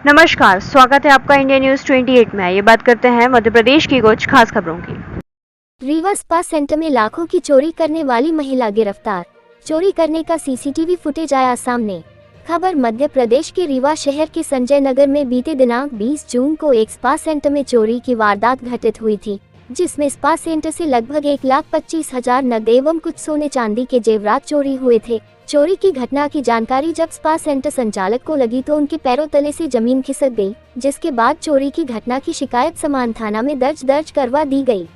नमस्कार, स्वागत है आपका इंडिया न्यूज 28 में। ये बात करते हैं मध्य प्रदेश की कुछ खास खबरों की। रीवा स्पा सेंटर में लाखों की चोरी करने वाली महिला गिरफ्तार। चोरी करने का सीसीटीवी फुटेज आया सामने। खबर मध्य प्रदेश के रीवा शहर के संजय नगर में बीते दिनांक 20 जून को एक स्पा सेंटर में चोरी की वारदात घटित हुई थी, जिसमें स्पा सेंटर से लगभग 1,25,000 नकद एवं कुछ सोने चांदी के जेवरात चोरी हुए थे। चोरी की घटना की जानकारी जब स्पा सेंटर संचालक को लगी तो उनके पैरों तले से जमीन खिसक गई, जिसके बाद चोरी की घटना की शिकायत समान थाना में दर्ज करवा दी गई।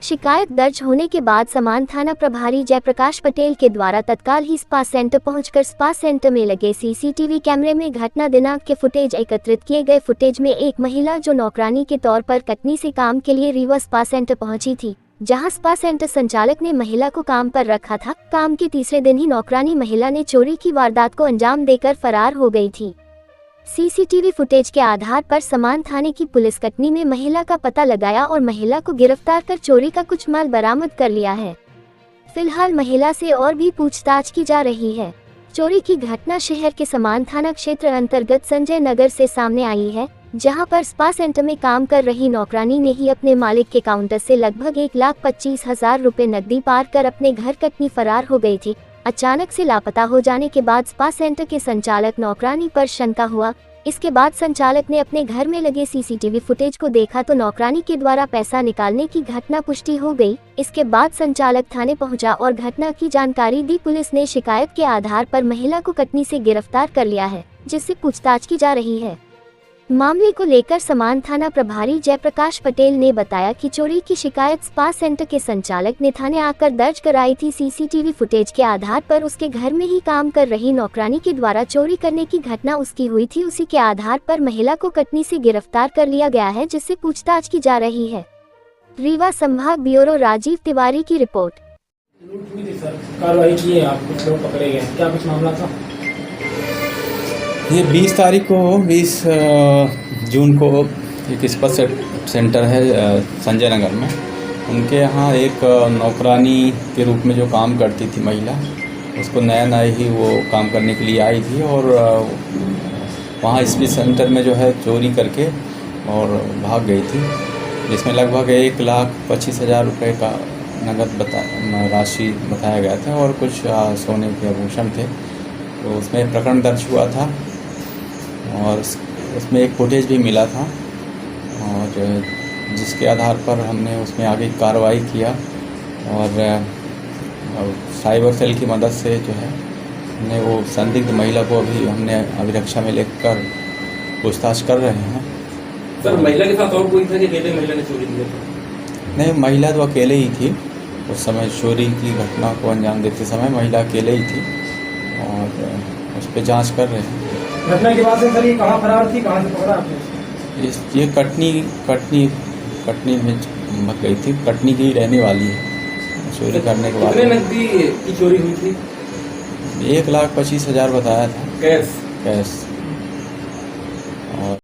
शिकायत दर्ज होने के बाद समान थाना प्रभारी जयप्रकाश पटेल के द्वारा तत्काल ही स्पा सेंटर पहुंचकर स्पा सेंटर में लगे सीसीटीवी कैमरे में घटना दिनांक के फुटेज एकत्रित किए गए। फुटेज में एक महिला जो नौकरानी के तौर पर कटनी से काम के लिए रीवा स्पा सेंटर पहुंची थी, जहां स्पा सेंटर संचालक ने महिला को काम पर रखा था। काम के तीसरे दिन ही नौकरानी महिला ने चोरी की वारदात को अंजाम देकर फरार हो गई थी। सीसीटीवी फुटेज के आधार पर समान थाने की पुलिस कटनी में महिला का पता लगाया और महिला को गिरफ्तार कर चोरी का कुछ माल बरामद कर लिया है। फिलहाल महिला से और भी पूछताछ की जा रही है। चोरी की घटना शहर के समान थाना क्षेत्र अंतर्गत संजय नगर से सामने आई है, जहां पर स्पा सेंटर में काम कर रही नौकरानी ने ही अपने मालिक के काउंटर से लगभग 1,25,000 रुपए नकदी पार कर अपने घर कटनी फरार हो गई थी। अचानक से लापता हो जाने के बाद स्पा सेंटर के संचालक नौकरानी पर शंका हुआ। इसके बाद संचालक ने अपने घर में लगे सीसीटीवी फुटेज को देखा तो नौकरानी के द्वारा पैसा निकालने की घटना पुष्टि हो गई। इसके बाद संचालक थाने पहुंचा और घटना की जानकारी दी। पुलिस ने शिकायत के आधार पर महिला को कटनी से गिरफ्तार कर लिया है, जिससे पूछताछ की जा रही है। मामले को लेकर समान थाना प्रभारी जयप्रकाश पटेल ने बताया कि चोरी की शिकायत स्पा सेंटर के संचालक ने थाने आकर दर्ज कराई थी। सीसीटीवी फुटेज के आधार पर उसके घर में ही काम कर रही नौकरानी के द्वारा चोरी करने की घटना उसकी हुई थी। उसी के आधार पर महिला को कटनी से गिरफ्तार कर लिया गया है, जिससे पूछताछ की जा रही है। रीवा संभाग ब्यूरो राजीव तिवारी की रिपोर्ट। कार्रवाई की है, आप कुछ लोग पकड़े गए, क्या कुछ मामला था? ये 20 तारीख को 20 जून को एक स्पा सेंटर है संजय नगर में, उनके यहाँ एक नौकरानी के रूप में जो काम करती थी महिला, उसको नया ही वो काम करने के लिए आई थी और वहाँ स्पा सेंटर में जो है चोरी करके और भाग गई थी, जिसमें लगभग 1,25,000 रुपये का नगद राशि बताया गया था और कुछ सोने के आभूषण थे। तो उसमें प्रकरण दर्ज हुआ था और उसमें एक फुटेज भी मिला था और जिसके आधार पर हमने उसमें आगे कार्रवाई किया और साइबर सेल की मदद से जो है हमने वो संदिग्ध महिला को हमने अभिरक्षा में लेकर पूछताछ कर रहे हैं। सर, महिला के साथ और कोई था कि अकेले महिला ने चोरी की? नहीं, महिला तो अकेले ही थी उस समय। चोरी की घटना को अंजाम देते समय महिला अकेले ही थी और उस पर जाँच कर रहे हैं। घटना के बाद से सर ये कहाँ फरार थी, कहाँ से पकड़ा आपने? ये कटनी में भाग गई थी, कटनी की रहने वाली है। चोरी करने के बाद कितने नकदी की चोरी हुई थी? 1,25,000 बताया था कैश।